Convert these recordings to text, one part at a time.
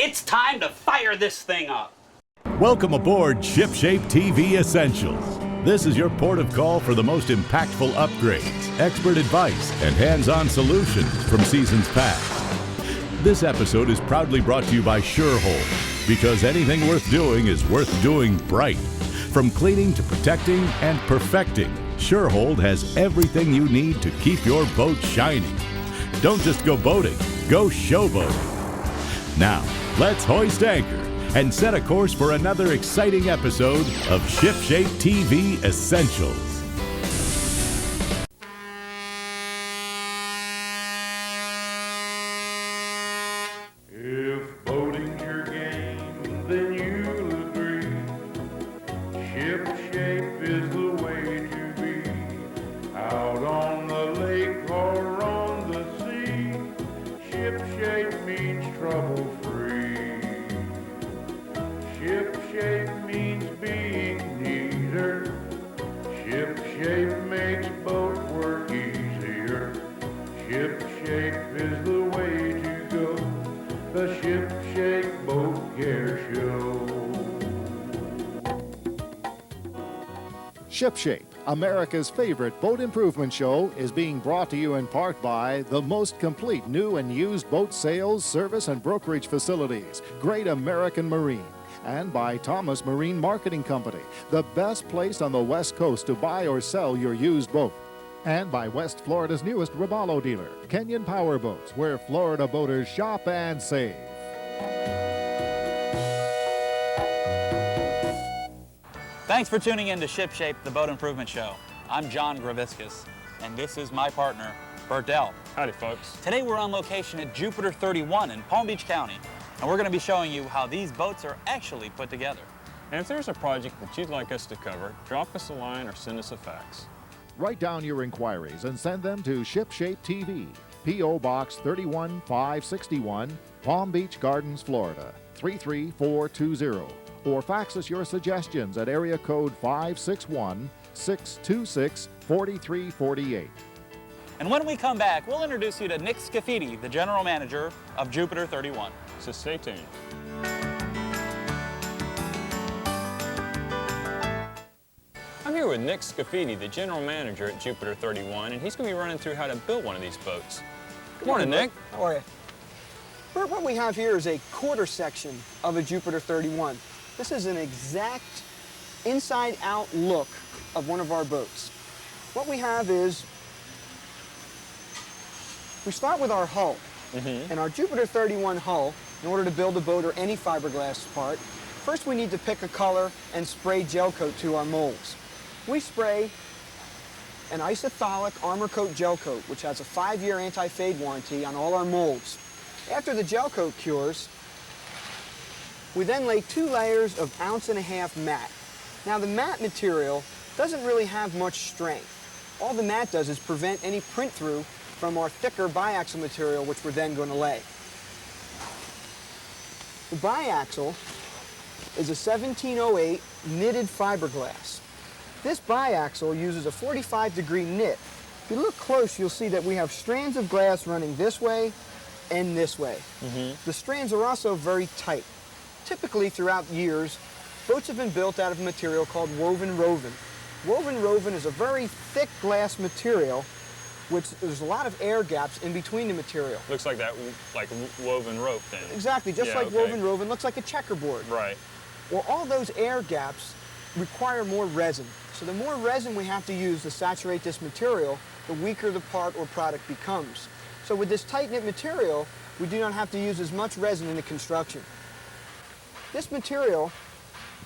It's time to fire this thing up. Welcome aboard ShipShape TV Essentials. This is your port of call for the most impactful upgrades, expert advice, and hands-on solutions from seasons past. This episode is proudly brought to you by SureHold, because anything worth doing is worth doing bright. From cleaning to protecting and perfecting, SureHold has everything you need to keep your boat shining. Don't just go boating, go showboating. Now, let's hoist anchor and set a course for another exciting episode of ShipShape TV Essentials. If boating's your game, then you'll agree. ShipShape is the way to be. Out on the lake or on the sea, ShipShape means trouble-free. ShipShape means being neater. ShipShape makes boat work easier. ShipShape is the way to go. The ShipShape Boat Care Show. ShipShape, America's favorite boat improvement show, is being brought to you in part by the most complete new and used boat sales, service, and brokerage facilities, Great American Marine, and by Thomas Marine Marketing Company, the best place on the West Coast to buy or sell your used boat. And by West Florida's newest Robalo dealer, Kenyon Power Boats, where Florida boaters shop and save. Thanks for tuning in to ShipShape, the boat improvement show. I'm John Greviskis, and this is my partner, Burt Dell. Howdy, folks. Today we're on location at Jupiter 31 in Palm Beach County, and we're going to be showing you how these boats are actually put together. And if there's a project that you'd like us to cover, drop us a line or send us a fax. Write down your inquiries and send them to ShipShape TV, P.O. Box 31561, Palm Beach Gardens, Florida, 33420. Or fax us your suggestions at area code 561-626-4348. And when we come back, we'll introduce you to Nick Scafidi, the General Manager of Jupiter 31. So stay tuned. I'm here with Nick Scafidi, the General Manager at Jupiter 31, and he's going to be running through how to build one of these boats. Good morning, Nick. How are you? Bert, what we have here is a quarter section of a Jupiter 31. This is an exact inside-out look of one of our boats. What we have is, we start with our hull. And our Jupiter 31 hull, in order to build a boat or any fiberglass part, first we need to pick a color and spray gel coat to our molds. We spray an isothalic armor coat gel coat, which has a 5-year anti-fade warranty on all our molds. After the gel coat cures, we then lay 2 layers of 1.5 ounce mat. Now the mat material doesn't really have much strength. All the mat does is prevent any print through from our thicker biaxial material, which we're then going to lay. The biaxial is a 1708 knitted fiberglass. This biaxial uses a 45-degree knit. If you look close, you'll see that we have strands of glass running this way and this way. The strands are also very tight. Typically, throughout years, boats have been built out of a material called woven roven. Woven roven is a very thick glass material, which there's a lot of air gaps in between the material. Looks like that, like woven rope then. Exactly, just like woven roven, looks like a checkerboard. Right. Well, all those air gaps require more resin. So the more resin we have to use to saturate this material, the weaker the part or product becomes. So with this tight-knit material, we do not have to use as much resin in the construction. This material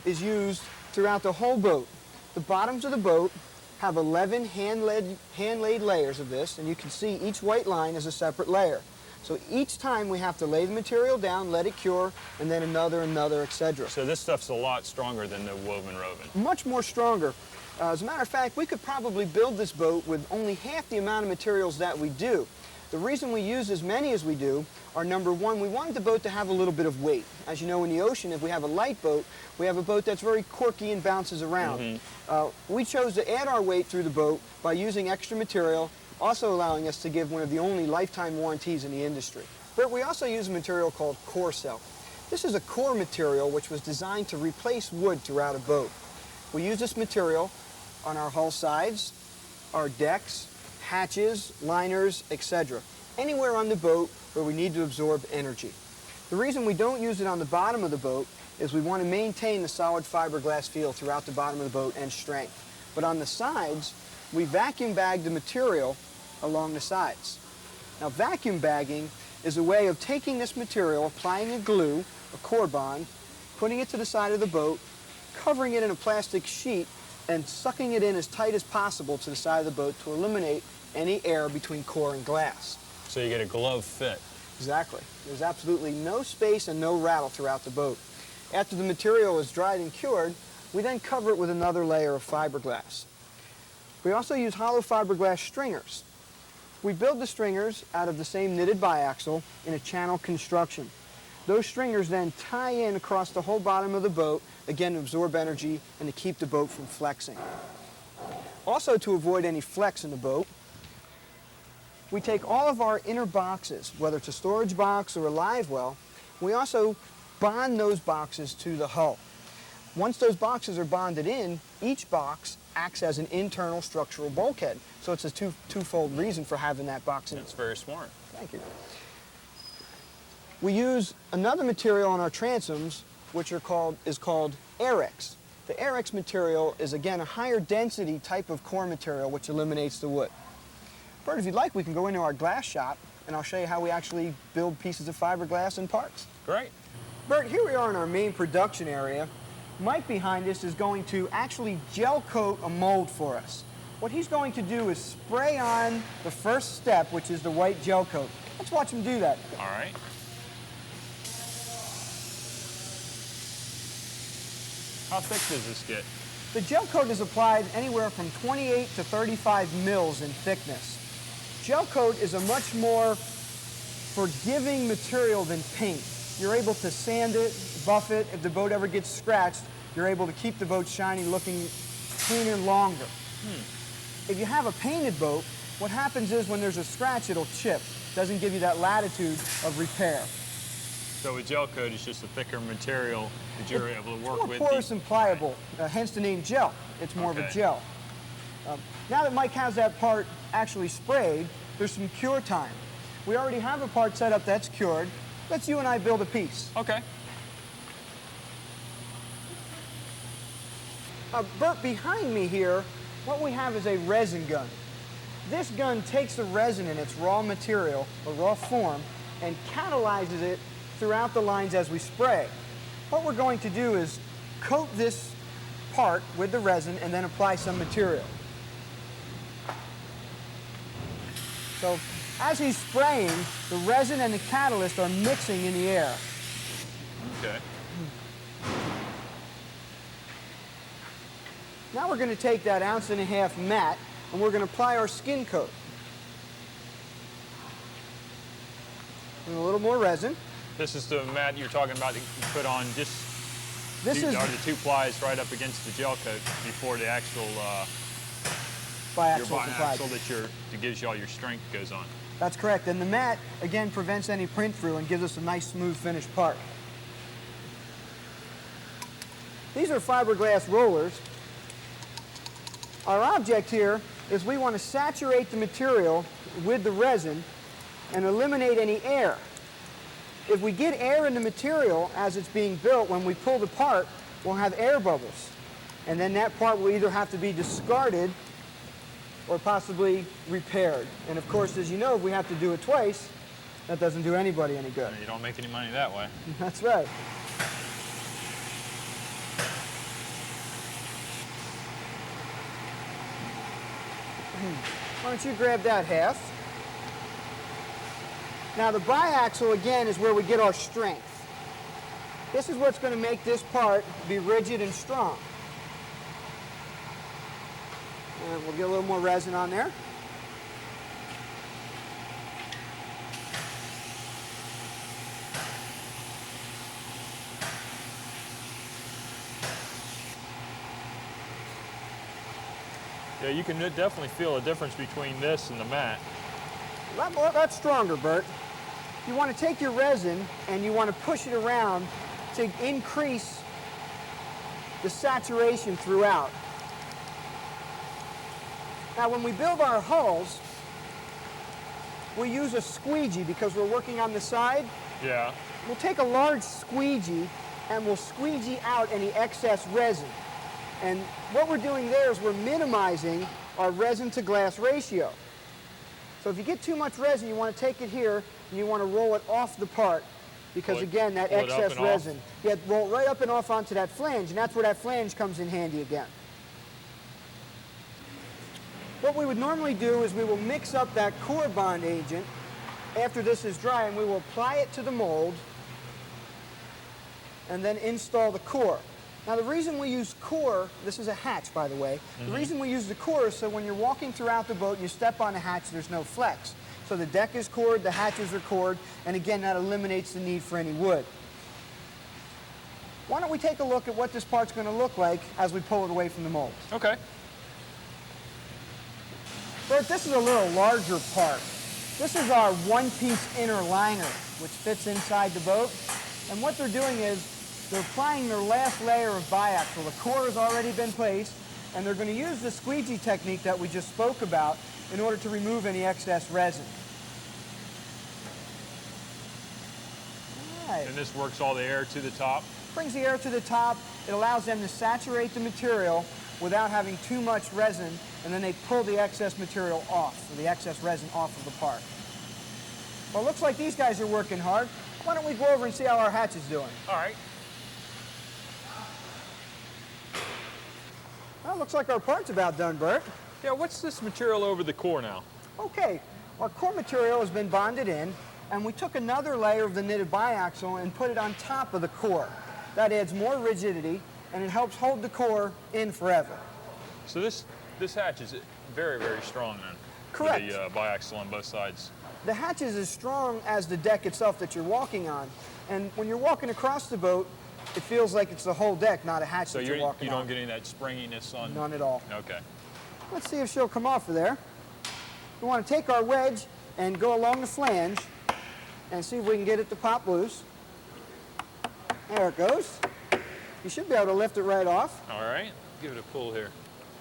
is used throughout the whole boat. The bottoms of the boat have 11 hand-laid layers of this, and you can see each white line is a separate layer. So each time we have to lay the material down, let it cure, and then another, etc. So this stuff's a lot stronger than the woven roven. Much more stronger. As a matter of fact, we could probably build this boat with only half the amount of materials that we do. The reason we use as many as we do are, number one, we wanted the boat to have a little bit of weight. As you know, in the ocean, if we have a light boat, we have a boat that's very quirky and bounces around. We chose to add our weight through the boat by using extra material, also allowing us to give one of the only lifetime warranties in the industry. But we also use a material called CoreCell. This is a core material which was designed to replace wood throughout a boat. We use this material on our hull sides, our decks, hatches, liners, etc. Anywhere on the boat where we need to absorb energy. The reason we don't use it on the bottom of the boat is we want to maintain the solid fiberglass feel throughout the bottom of the boat and strength. But on the sides, we vacuum bag the material along the sides. Now, vacuum bagging is a way of taking this material, applying a glue, a core bond, putting it to the side of the boat, covering it in a plastic sheet, and sucking it in as tight as possible to the side of the boat to eliminate any air between core and glass. So you get a glove fit. Exactly. There's absolutely no space and no rattle throughout the boat. After the material is dried and cured, we then cover it with another layer of fiberglass. We also use hollow fiberglass stringers. We build the stringers out of the same knitted biaxial in a channel construction. Those stringers then tie in across the whole bottom of the boat, again to absorb energy and to keep the boat from flexing. Also, to avoid any flex in the boat, we take all of our inner boxes, whether it's a storage box or a live well, we also bond those boxes to the hull. Once those boxes are bonded in, each box acts as an internal structural bulkhead. So it's a twofold reason for having that box in. That's very smart. Thank you. We use another material on our transoms, which is called Airex. The Airex material is, again, a higher density type of core material which eliminates the wood. Burt, if you'd like, we can go into our glass shop and I'll show you how we actually build pieces of fiberglass in parts. Great. Burt, here we are in our main production area. Mike behind us is going to actually gel coat a mold for us. What he's going to do is spray on the first step, which is the white gel coat. Let's watch him do that. All right. How thick does this get? The gel coat is applied anywhere from 28 to 35 mils in thickness. Gel coat is a much more forgiving material than paint. You're able to sand it, buff it. If the boat ever gets scratched, you're able to keep the boat shiny, looking cleaner longer. If you have a painted boat, what happens is when there's a scratch, it'll chip. Doesn't give you that latitude of repair. So with gel coat, it's just a thicker material that you're able to work with. It's more porous and pliable, hence the name gel. It's more of a gel. Now that Mike has that part actually sprayed, there's some cure time. We already have a part set up that's cured. Let's you and I build a piece. Okay. Burt, behind me here, what we have is a resin gun. This gun takes the resin in its raw material, or raw form, and catalyzes it throughout the lines as we spray. What we're going to do is coat this part with the resin and then apply some material. So as he's spraying, the resin and the catalyst are mixing in the air. Okay. Now we're going to take that 1.5 ounce mat and we're going to apply our skin coat. And a little more resin. This is the mat you're talking about that you put on just This is are the two plies right up against the gel coat before the actual biaxial biaxial that gives you all your strength goes on. That's correct. And the mat, again, prevents any print through and gives us a nice, smooth, finished part. These are fiberglass rollers. Our object here is we want to saturate the material with the resin and eliminate any air. If we get air in the material as it's being built, when we pull the part, we'll have air bubbles. And then that part will either have to be discarded or possibly repaired. And of course, as you know, if we have to do it twice, that doesn't do anybody any good. You don't make any money that way. That's right. Why don't you grab that half? Now the biaxial, again, is where we get our strength. This is what's going to make this part be rigid and strong. And we'll get a little more resin on there. Yeah, you can definitely feel a difference between this and the mat. That's stronger, Burt. You want to take your resin and you want to push it around to increase the saturation throughout. Now when we build our hulls, we use a squeegee because we're working on the side. Yeah. We'll take a large squeegee and we'll squeegee out any excess resin. And what we're doing there is we're minimizing our resin to glass ratio. So if you get too much resin, you want to take it here and you want to roll it off the part because again, that excess resin. Yeah, roll it right up and off onto that flange, and that's where that flange comes in handy again. What we would normally do is we will mix up that core bond agent after this is dry, and we will apply it to the mold and then install the core. Now the reason we use core, this is a hatch by the way, the reason we use the core is so when you're walking throughout the boat and you step on a hatch, there's no flex. So the deck is cored, the hatches are cored, and again that eliminates the need for any wood. Why don't we take a look at what this part's going to look like as we pull it away from the mold. Okay. Burt, this is a little larger part. This is our one-piece inner liner, which fits inside the boat. And what they're doing is they're applying their last layer of biaxial. The core has already been placed, and they're going to use the squeegee technique that we just spoke about in order to remove any excess resin. All right. And this works all the air to the top? Brings the air to the top. It allows them to saturate the material without having too much resin, and then they pull the excess material off, or the excess resin off of the part. Well, it looks like these guys are working hard. Why don't we go over and see how our hatch is doing? All right. Well, looks like our part's about done, Burt. Yeah, what's this material over the core now? Okay, our core material has been bonded in, and we took another layer of the knitted biaxial and put it on top of the core. That adds more rigidity, and it helps hold the core in forever. So this hatch is very, very strong then? Correct. With the biaxial on both sides. The hatch is as strong as the deck itself that you're walking on, and when you're walking across the boat, it feels like it's the whole deck, not a hatch that you're walking on. So you don't get any of that springiness on? None at all. Okay. Let's see if she'll come off of there. We want to take our wedge and go along the flange and see if we can get it to pop loose. There it goes. You should be able to lift it right off. All right. Give it a pull here.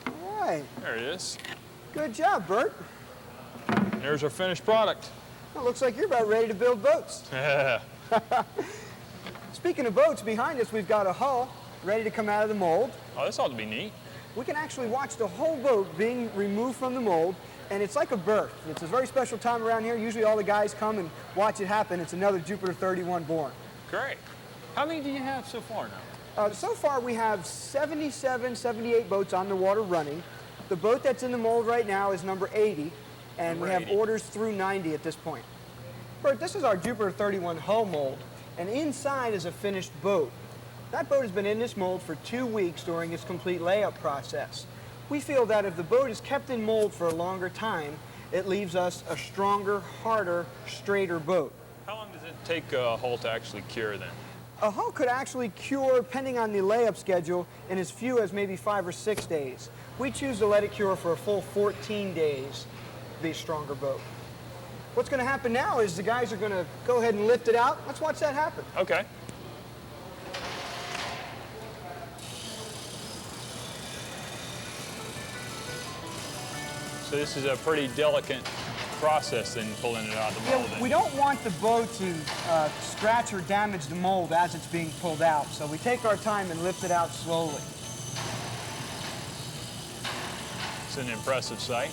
All right. There it is. Good job, Burt. And there's our finished product. Well, looks like you're about ready to build boats. Yeah. Speaking of boats, behind us we've got a hull ready to come out of the mold. Oh, this ought to be neat. We can actually watch the whole boat being removed from the mold, and it's like a birth. It's a very special time around here. Usually all the guys come and watch it happen. It's another Jupiter 31 born. Great. How many do you have so far now? So far we have 77, 78 boats on the water running. The boat that's in the mold right now is number 80, and we have orders through 90 at this point. Burt, this is our Jupiter 31 hull mold, and inside is a finished boat. That boat has been in this mold for 2 weeks during its complete layup process. We feel that if the boat is kept in mold for a longer time, it leaves us a stronger, harder, straighter boat. How long does it take a hull to actually cure then? A hull could actually cure, depending on the layup schedule, in as few as maybe 5 or 6 days. We choose to let it cure for a full 14 days to be a stronger boat. What's going to happen now is the guys are going to go ahead and lift it out. Let's watch that happen. Okay. So this is a pretty delicate process in pulling it out of the mold. Yeah, we don't want the boat to scratch or damage the mold as it's being pulled out, so we take our time and lift it out slowly. It's an impressive sight.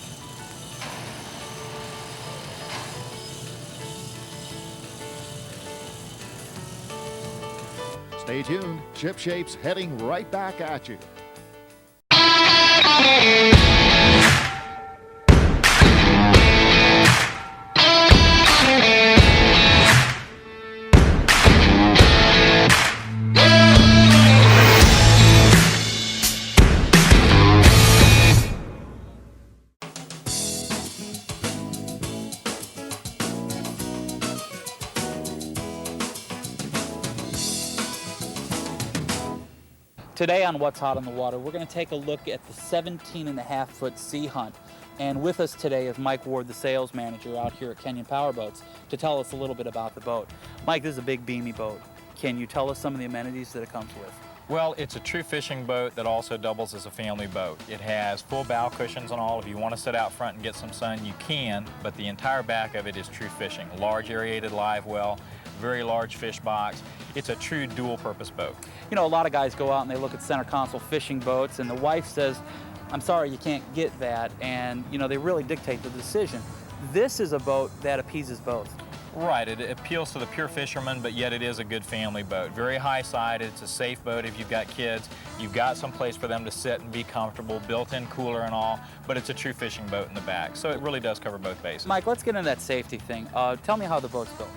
Stay tuned. Ship Shape's heading right back at you. Today on What's Hot on the Water, we're going to take a look at the 17.5-foot Sea Hunt. And with us today is Mike Ward, the sales manager out here at Kenyon Power Boats, to tell us a little bit about the boat. Mike, this is a big beamy boat. Can you tell us some of the amenities that it comes with? Well, it's a true fishing boat that also doubles as a family boat. It has full bow cushions and all. If you want to sit out front and get some sun, you can, but the entire back of it is true fishing. Large aerated live well, very large fish box. It's a true dual purpose boat. You know, a lot of guys go out and they look at center console fishing boats, and the wife says, I'm sorry, you can't get that, and you know, they really dictate the decision. This is a boat that appeases both. Right, it appeals to the pure fisherman, but yet it is a good family boat. Very high-sided, it's a safe boat if you've got kids. You've got some place for them to sit and be comfortable, built-in cooler and all, but it's a true fishing boat in the back, so it really does cover both bases. Mike, let's get into that safety thing. Tell me how the boat's built.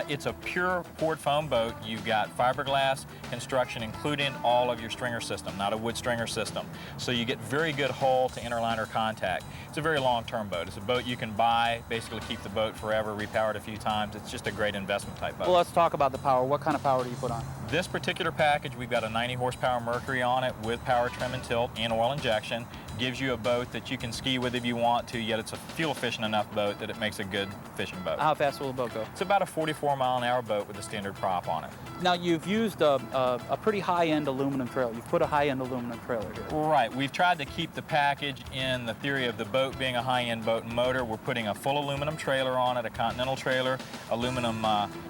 It's a pure poured foam boat. You've got fiberglass construction, including all of your stringer system, not a wood stringer system. So you get very good hull to interliner contact. It's a very long-term boat. It's a boat you can buy, basically keep the boat forever, repower it a few times. It's just a great investment type boat. Well, let's talk about the power. What kind of power do you put on? This particular package, we've got a 90 horsepower Mercury on it with power trim and tilt and oil injection. Gives you a boat that you can ski with if you want to, yet it's a fuel efficient enough boat that it makes a good fishing boat. How fast will the boat go? It's about a 44-mile-an-hour boat with a standard prop on it. Now, you've used a pretty high-end aluminum trailer. You've put a high-end aluminum trailer here. Right. We've tried to keep the package in the theory of the boat being a high-end boat and motor. We're putting a full aluminum trailer on it, a Continental trailer, aluminum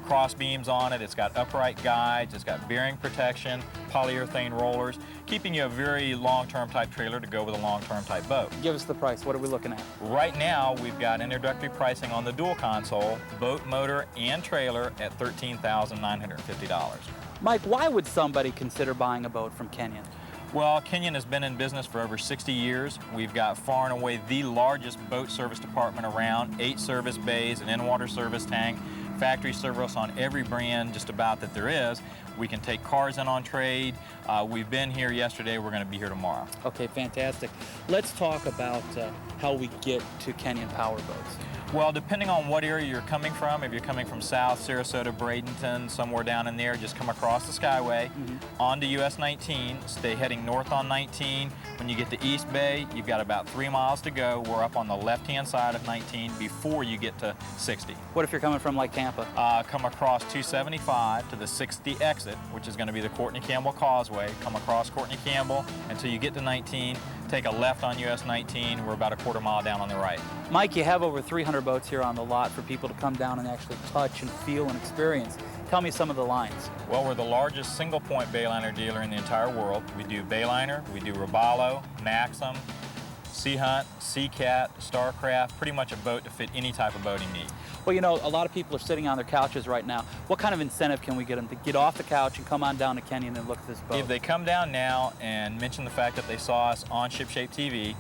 cross beams on it. It's got upright guides. It's got bearing protection, polyurethane rollers, keeping you a very long-term type trailer to go with a long-term type boat. Give us the price. What are we looking at? Right now, we've got introductory pricing on the dual console, boat, motor, and trailer at $13,950. Mike, why would somebody consider buying a boat from Kenyon? Well, Kenyon has been in business for over 60 years. We've got far and away the largest boat service department around, 8 service bays, an in-water service tank, factory service on every brand just about that there is. We can take cars in on trade. We've been here yesterday. We're going to be here tomorrow. Okay, fantastic. Let's talk about how we get to Kenyon Power Boats. Well, depending on what area you're coming from, if you're coming from South, Sarasota, Bradenton, somewhere down in there, just come across the Skyway, onto US 19, stay heading north on 19. When you get to East Bay, you've got about 3 miles to go. We're up on the left-hand side of 19 before you get to 60. What if you're coming from like Tampa? Come across 275 to the 60 exit, which is going to be the Courtney Campbell Causeway. Come across Courtney Campbell until you get to 19. Take a left on US 19. We're about a quarter mile down on the right. Mike, you have over 300 boats here on the lot for people to come down and actually touch and feel and experience. Tell me some of the lines. Well, we're the largest single-point bayliner dealer in the entire world. We do bayliner, we do Robalo, Maxim, Sea Hunt, Sea Cat, Starcraft, pretty much a boat to fit any type of boating need. Well, you know, a lot of people are sitting on their couches right now. What kind of incentive can we get them to get off the couch and come on down to Kenyon and look at this boat? If they come down now and mention the fact that they saw us on ShipShape TV,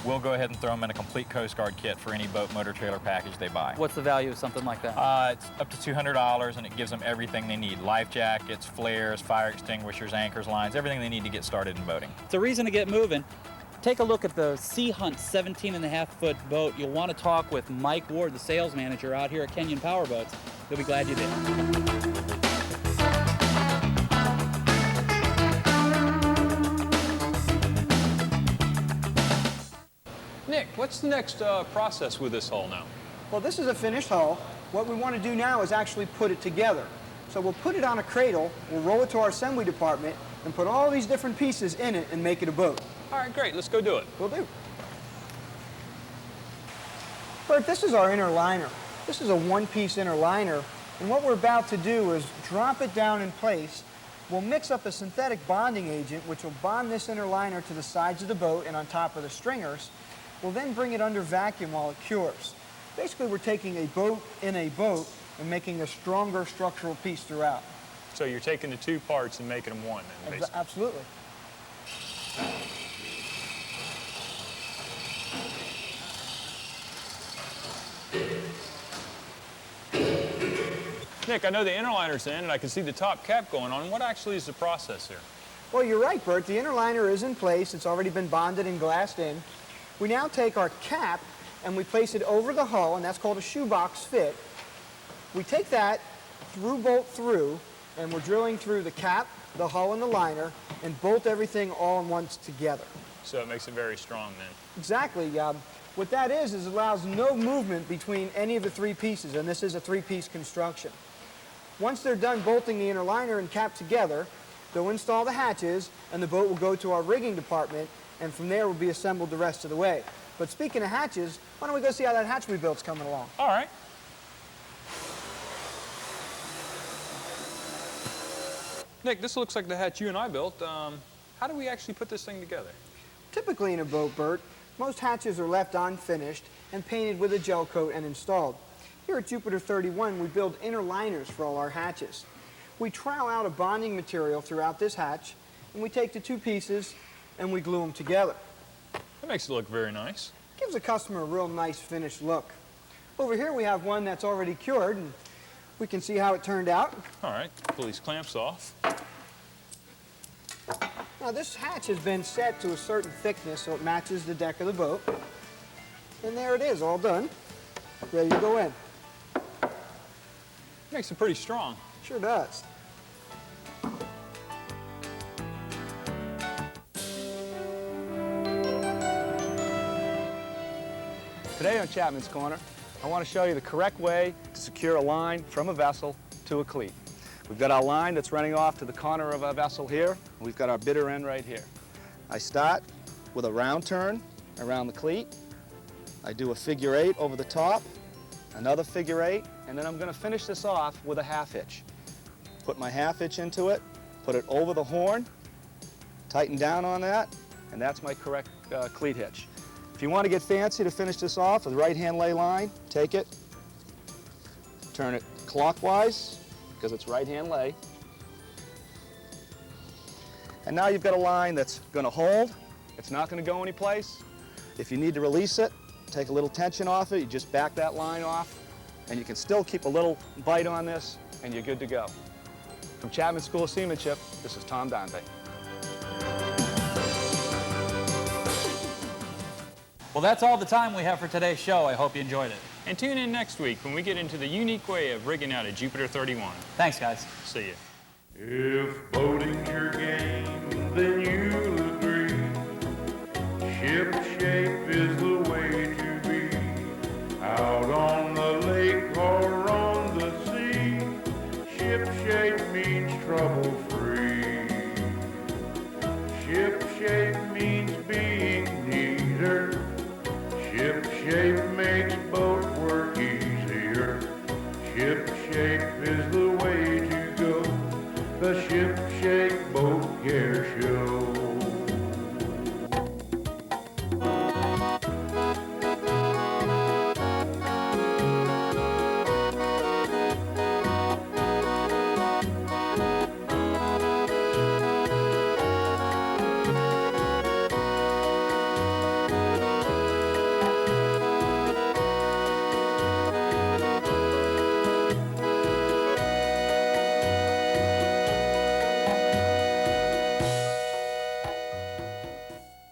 we'll go ahead and throw them in a complete Coast Guard kit for any boat, motor, trailer package they buy. What's the value of something like that? It's up to $200, and it gives them everything they need. Life jackets, flares, fire extinguishers, anchors, lines, everything they need to get started in boating. It's a reason to get moving. Take a look at the Sea Hunt 17.5-foot boat. You'll want to talk with Mike Ward, the sales manager out here at Kenyon Power Boats. You'll be glad you did. Nick, what's the next process with this hull now? Well, this is a finished hull. What we want to do now is actually put it together. So we'll put it on a cradle, we'll roll it to our assembly department, and put all these different pieces in it and make it a boat. All right, great. Let's go do it. Will do. Burt, this is our inner liner. This is a one-piece inner liner, and what we're about to do is drop it down in place. We'll mix up a synthetic bonding agent, which will bond this inner liner to the sides of the boat and on top of the stringers. We'll then bring it under vacuum while it cures. Basically, we're taking a boat in a boat and making a stronger structural piece throughout. So you're taking the two parts and making them one, then, basically. Absolutely. Nick, I know the interliner's in, and I can see the top cap going on. What actually is the process here? Well, you're right, Burt. The inner liner is in place. It's already been bonded and glassed in. We now take our cap and we place it over the hull, and that's called a shoebox fit. We take that bolt through, and we're drilling through the cap, the hull, and the liner, and bolt everything all in once together. So it makes it very strong then. Exactly. What that is it allows no movement between any of the three pieces, and this is a three-piece construction. Once they're done bolting the inner liner and cap together, they'll install the hatches, and the boat will go to our rigging department, and from there will be assembled the rest of the way. But speaking of hatches, why don't we go see how that hatch we built's coming along? All right. Nick, this looks like the hatch you and I built. How do we actually put this thing together? Typically in a boat, Burt, most hatches are left unfinished and painted with a gel coat and installed. Here at Jupiter 31, we build inner liners for all our hatches. We trowel out a bonding material throughout this hatch, and we take the two pieces and we glue them together. That makes it look very nice. Gives the customer a real nice finished look. Over here we have one that's already cured, and we can see how it turned out. All right, pull these clamps off. Now this hatch has been set to a certain thickness so it matches the deck of the boat. And there it is, all done, ready to go in. Makes it pretty strong. Sure does. Today on Chapman's Corner, I want to show you the correct way to secure a line from a vessel to a cleat. We've got our line that's running off to the corner of our vessel here, and we've got our bitter end right here. I start with a round turn around the cleat. I do a figure 8 over the top, another figure 8, and then I'm going to finish this off with a half hitch. Put my half hitch into it, put it over the horn, tighten down on that, and that's my correct cleat hitch. If you want to get fancy to finish this off with right-hand lay line, take it, turn it clockwise, because it's right-hand lay. And now you've got a line that's going to hold. It's not going to go anyplace. If you need to release it, take a little tension off it, you just back that line off, and you can still keep a little bite on this, and you're good to go. From Chapman School of Seamanship, this is Tom Donde. Well, that's all the time we have for today's show. I hope you enjoyed it. And tune in next week when we get into the unique way of rigging out a Jupiter 31. Thanks, guys. See ya. If boating's your game, then you'll agree. Ship shape is the way to be. Out on the lake or on the sea, ship shape means trouble-free. Ship shape means being neater. Ship shape makes boat work easier. Ship shape is the way to go. The Ship Shape Boat Care Show.